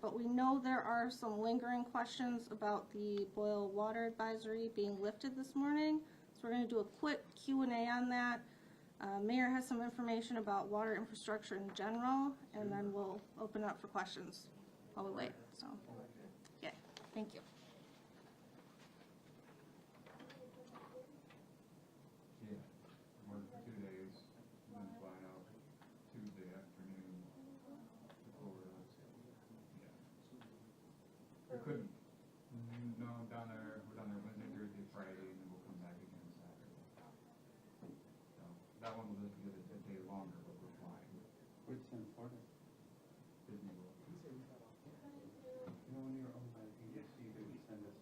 but we know there are some lingering questions about the boil water advisory being lifted this morning. So we're going to do a quick Q&A on that. Mayor has some information about water infrastructure in general, and then we'll open up for questions while we wait. So, yeah, thank you. Yeah, worked for 2 days, then fly out Tuesday afternoon to Florida. Yeah. We couldn't, no, we're down there Wednesday, Thursday, Friday, and then we'll come back again Saturday. So that one will just be a day longer, but we're flying. Which in Florida? Disney World. You know, when you were owned by the PDC, they would send us.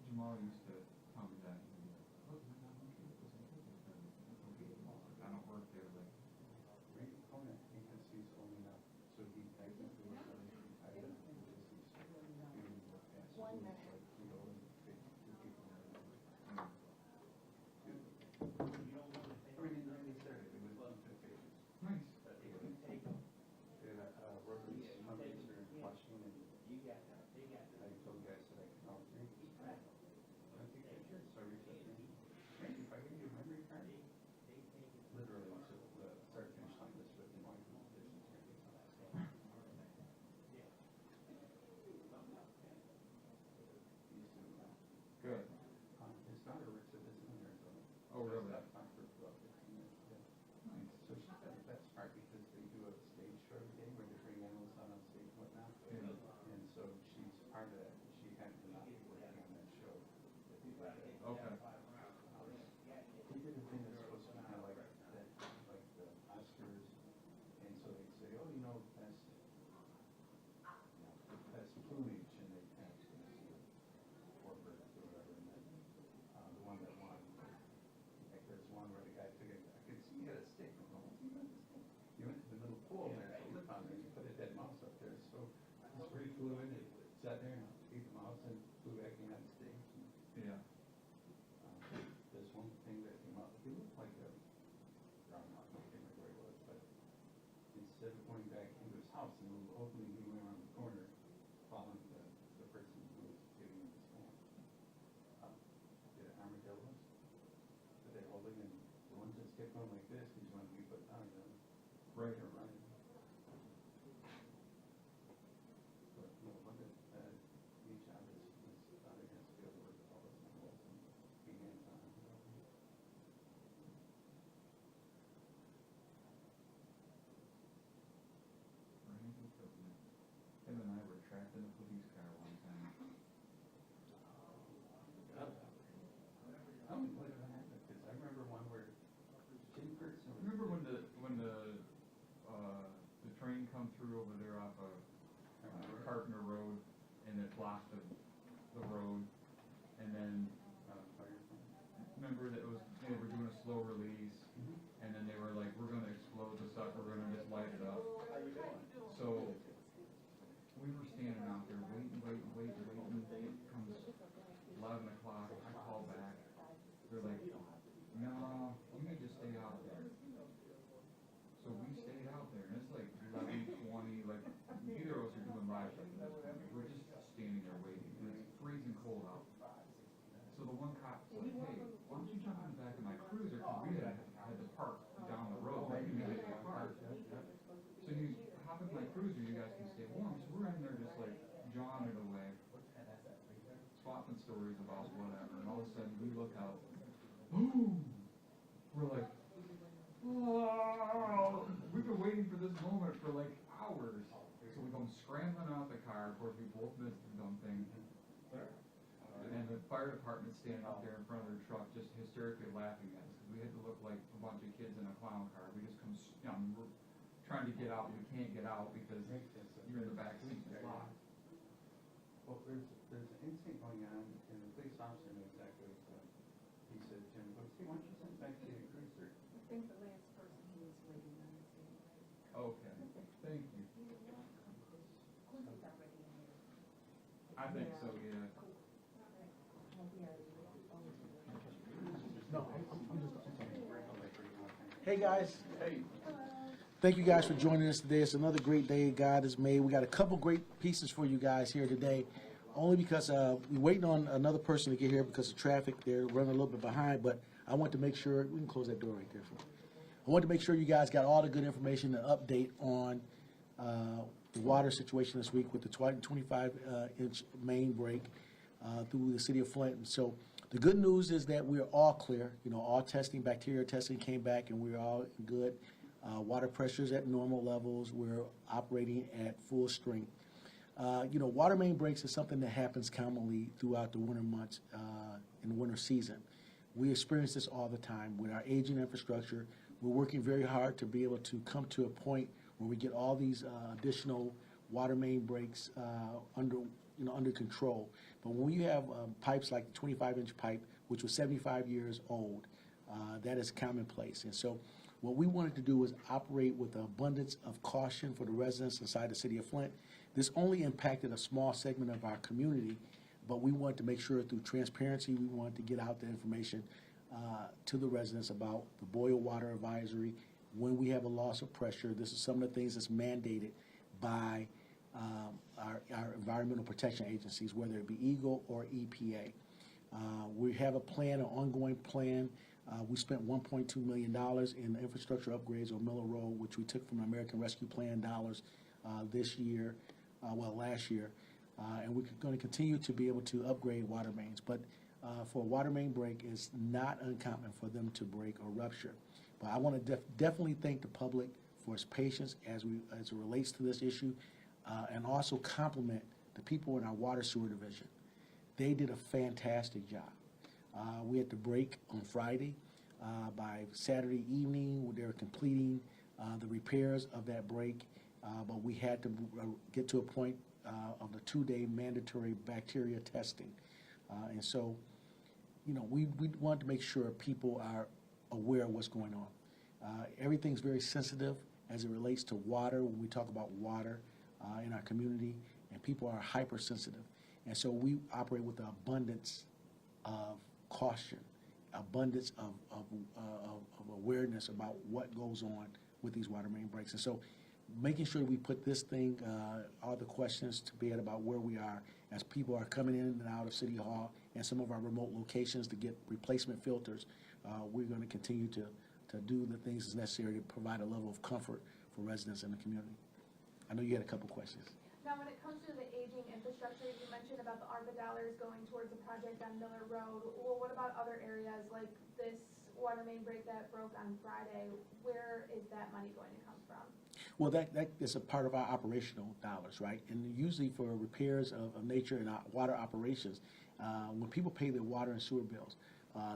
Jamal used to tell me that. He'd be like, "Look, my mom wants you to listen to this." I don't work there, like. Right, opponent agencies only enough, so he technically was really retired. One minute. We go and pick the people. I mean, he started, it was 1 pages. Nice. They couldn't take them. Workers, companies are watching, and I told guys that I could help drink. I think I should, so I reached out to him. Randy, if I give you a memory card, literally, so start finish line list with the wine competitions. Good. His daughter works at this one there, so. Oh, really? I've talked to her for about 15 minutes, yeah. Nice. So she's got the best part because they do a stage show every day where they bring animals out on stage and whatnot. Yeah. And so she's part of that. She had to not be working on that show. Okay. He did a thing that's supposed to be kind of like that, like the Oscars. And so they say, oh, you know, best plumage, and they kind of four birds or whatever. And then the one that won, like there's one where the guy took it. I could see he had a stick. I'm going, what's he got this stick? You went to the little pool and there's a lip on there. You put a dead mouse up there. So this bird flew in and sat there and ate the mouse and flew back in on stage. Yeah. There's one thing that came up. He looked like a groundhog. I can't remember where it was, but instead of going back into his house and a little opening, he went around the corner, following the person who was giving him his phone. Did armadillos? But they're holding, and the ones that kept going like this because you want to be put down, you know, Right. or running. But no, look at each of his daughter has to be able to work with all those animals and be hands-on. Him and I were trapped in a police car one time. I don't know what happened, because I remember one where Jim Kurtson. Remember when the train come through over there off of Carpenter Road, and it blocked the road, and then remember that they were doing a slow release, and then they were like, we're going to explode the sucker, we're going to just light it up. So we were standing out there waiting. It comes 11 o'clock. I call back. They're like, no, you need to stay out there. So we stayed out there, and it's like 11:20. Like neither of us are doing live at this point. We're just standing there waiting. And it's freezing cold out. So the one cop's like, hey, why don't you jump in the back of my cruiser? Because we had to park down the road. Right? You had to park. So you hop in my cruiser, you guys can stay warm. So we're in there just like jawing it away, swapping stories about whatever. And all of a sudden we look out, boom! We're like, whoa! We've been waiting for this moment for like hours. So we come scrambling out the car. Of course, we both missed the dumb thing. And the fire department standing out there in front of their truck just hysterically laughing at us because we had to look like a bunch of kids in a clown car. We just come, we're trying to get out. We can't get out because you're in the back seat. It's locked. Well, there's an incident going on, and the police officer knew exactly what he said. He said, Jim, hey, why don't you send back to your cruiser? I think the last person who was waiting on is the Okay, thank you. Quincy's already in there. I think so, yeah. No, I'm just. Hey guys. Hey. Thank you guys for joining us today. It's another great day God has made. We got a couple great pieces for you guys here today, only because we're waiting on another person to get here because of traffic. They're running a little bit behind, but I want to make sure, we can close that door right there. I want to make sure you guys got all the good information and update on the water situation this week with the 25-inch main break through the city of Flint. And so the good news is that we're all clear. You know, all testing, bacteria testing came back, and we're all good. Water pressures at normal levels. We're operating at full strength. You know, water main breaks is something that happens commonly throughout the winter months in the winter season. We experience this all the time with our aging infrastructure. We're working very hard to be able to come to a point where we get all these additional water main breaks under control. But when you have pipes like the 25-inch pipe, which was 75 years old, that is commonplace. And so what we wanted to do was operate with an abundance of caution for the residents inside the city of Flint. This only impacted a small segment of our community, but we wanted to make sure through transparency, we wanted to get out the information to the residents about the boil water advisory. When we have a loss of pressure, this is some of the things that's mandated by our environmental protection agencies, whether it be EGLE or EPA. We have a plan, an ongoing plan. We spent $1.2 million in infrastructure upgrades on Miller Road, which we took from American Rescue Plan dollars last year, and we're going to continue to be able to upgrade water mains. But for a water main break, it's not uncommon for them to break or rupture. But I want to definitely thank the public for its patience as it relates to this issue, and also compliment the people in our water sewer division. They did a fantastic job. We had to break on Friday. By Saturday evening, they were completing the repairs of that break, but we had to get to a point of the 2-day mandatory bacteria testing. And so, you know, we want to make sure people are aware of what's going on. Everything's very sensitive as it relates to water when we talk about water in our community, and people are hypersensitive. And so we operate with an abundance of caution, abundance of awareness about what goes on with these water main breaks. And so making sure we put this thing, all the questions to bed about where we are as people are coming in and out of City Hall and some of our remote locations to get replacement filters. We're going to continue to do the things that's necessary to provide a level of comfort for residents in the community. I know you had a couple questions. Now, when it comes to the aging infrastructure, you mentioned about the ARPA dollars going towards a project on Miller Road. Well, what about other areas like this water main break that broke on Friday? Where is that money going to come from? Well, that is a part of our operational dollars, right? And usually for repairs of nature and our water operations, when people pay their water and sewer bills,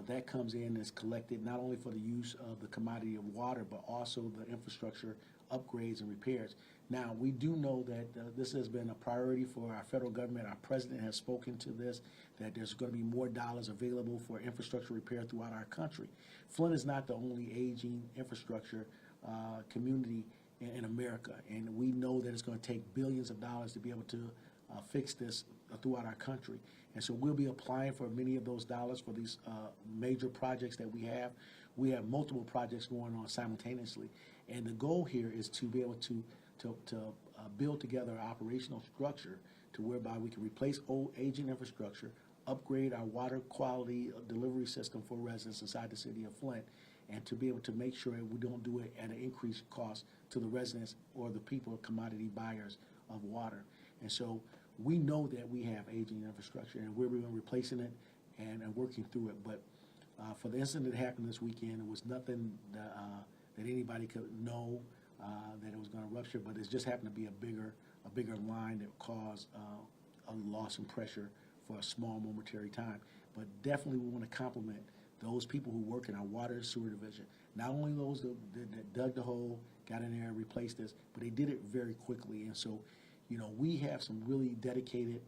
that comes in and is collected not only for the use of the commodity of water, but also the infrastructure upgrades and repairs. Now, we do know that this has been a priority for our federal government. Our president has spoken to this, that there's going to be more dollars available for infrastructure repair throughout our country. Flint is not the only aging infrastructure community in America, and we know that it's going to take billions of dollars to be able to fix this throughout our country. And so we'll be applying for many of those dollars for these major projects that we have. We have multiple projects going on simultaneously, and the goal here is to be able to build together an operational structure to whereby we can replace old aging infrastructure, upgrade our water quality delivery system for residents inside the city of Flint, and to be able to make sure that we don't do it at an increased cost to the residents or the people, commodity buyers of water. And so we know that we have aging infrastructure, and we're replacing it and working through it. But for the incident that happened this weekend, it was nothing that anybody could know that it was going to rupture, but it just happened to be a bigger line that caused a loss in pressure for a small momentary time. But definitely we want to compliment those people who work in our water and sewer division. Not only those that dug the hole, got in there and replaced this, but they did it very quickly. And so, you know, we have some really dedicated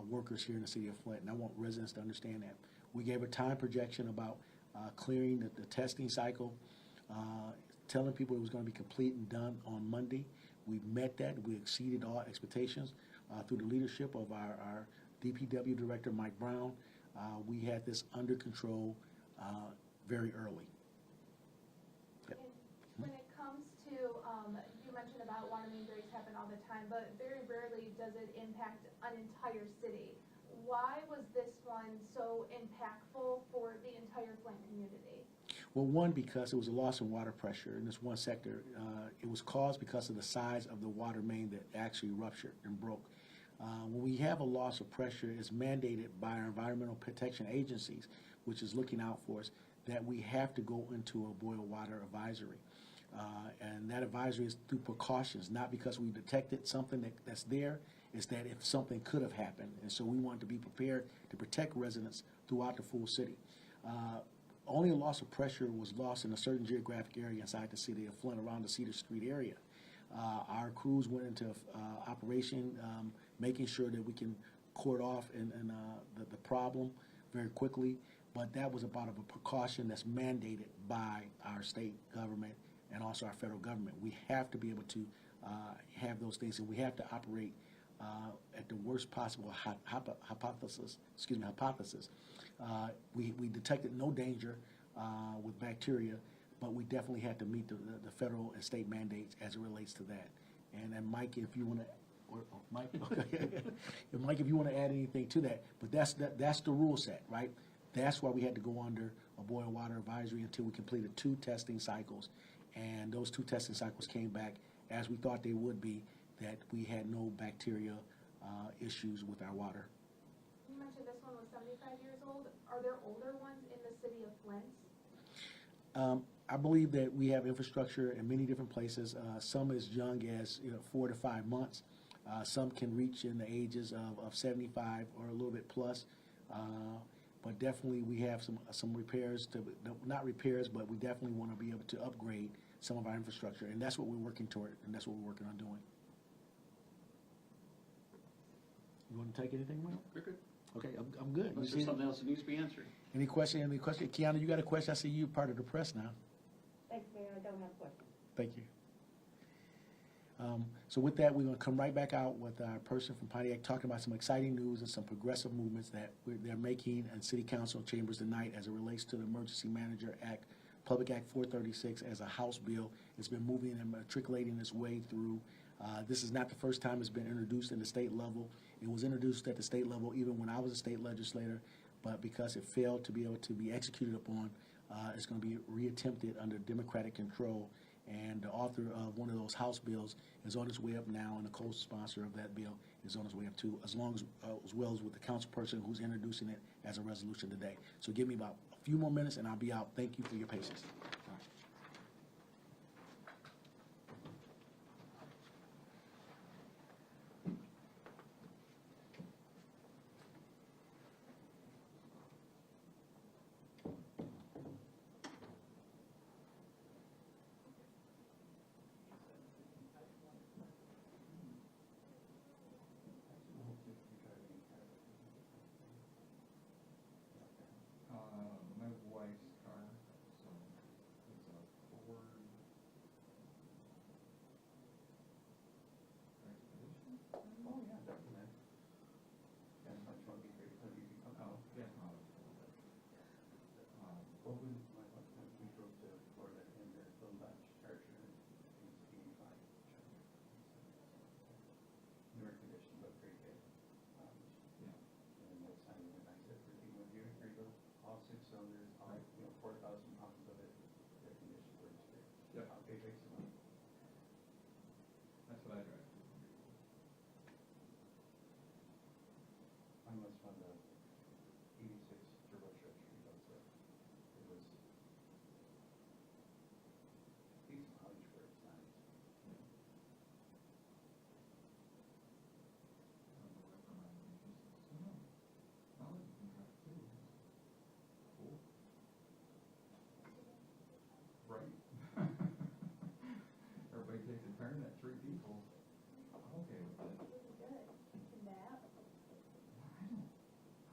workers here in the city of Flint, and I want residents to understand that. We gave a time projection about clearing the testing cycle, telling people it was going to be complete and done on Monday. We met that. We exceeded all expectations through the leadership of our DPW Director, Mike Brown. We had this under control very early. Yep. And when it comes to happen all the time, but very rarely does it impact an entire city. Why was this one so impactful for the entire Flint community? Well, one, because it was a loss in water pressure in this one sector. It was caused because of the size of the water main that actually ruptured and broke. When we have a loss of pressure, it's mandated by our environmental protection agencies, which is looking out for us, that we have to go into a boil water advisory. And that advisory is through precautions, not because we detected something that's there. It's that if something could have happened. And so we want to be prepared to protect residents throughout the full city. Only a loss of pressure was lost in a certain geographic area inside the city of Flint, around the Cedar Street area. Our crews went into operation, making sure that we can cord off the problem very quickly. But that was about a precaution that's mandated by our state government and also our federal government. We have to be able to have those things, and we have to operate at the worst possible hypothesis. We detected no danger with bacteria, but we definitely had to meet the federal and state mandates as it relates to that. And Mike, if you want to, Mike, okay. Mike, if you want to add anything to that, but that's the rule set, right? That's why we had to go under a boil water advisory until we completed 2 testing cycles, and those 2 testing cycles came back as we thought they would be, that we had no bacteria issues with our water. You mentioned this one was 75 years old. Are there older ones in the city of Flint? I believe that we have infrastructure in many different places. Some as young as 4 to 5 months. Some can reach in the ages of 75 or a little bit plus. But definitely we have some repairs not repairs, but we definitely want to be able to upgrade some of our infrastructure, and that's what we're working toward, and that's what we're working on doing. You want to take anything, Mike? You're good. Okay, I'm good. Unless there's something else that needs to be answered. Any question? Kiana, you got a question? I see you part of the press now. Thanks, Mayor, I don't have a question. Thank you. So with that, we're going to come right back out with our person from Pontiac talking about some exciting news and some progressive movements that they're making in City Council chambers tonight as it relates to the Emergency Manager Act, Public Act 436 as a House bill. It's been moving and matriculating its way through. This is not the first time it's been introduced in the state level. It was introduced at the state level even when I was a state legislator, but because it failed to be able to be executed upon, it's going to be reattempted under Democratic control. And the author of one of those House bills is on his way up now, and the co-sponsor of that bill is on his way up too, as well as with the council person who's introducing it as a resolution today. So give me about a few more minutes and I'll be out. Thank you for your patience. My wife's car, so it's a Ford Expedition. Oh, yeah, definitely. Yeah, much more be great, so you can come Oh, out. yeah. What was my last time we drove to Florida in the Dodge Charger, it's 85 Charger. Newer condition, but pretty good. Yeah. And most time when I said for being with you, here you go, all 6 cylinders, all, 4,000 pounds of it, the condition works great. Yep. Big race one. That's what I drive. Mine was from the 86 turbocharged rebuild, so it was decent mileage for its size. Right. Everybody takes a turn at 3 people. I'm okay with that. Really good. You can nap. I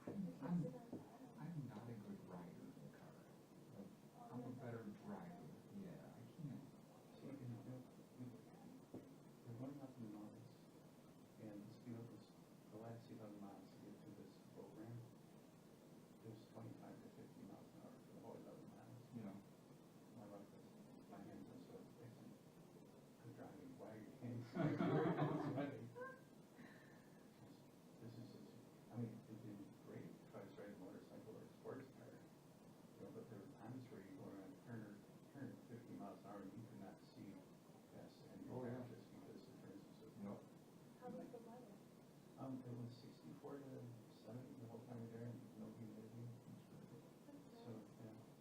It was 64 to 70 the whole time we were there, and nobody did.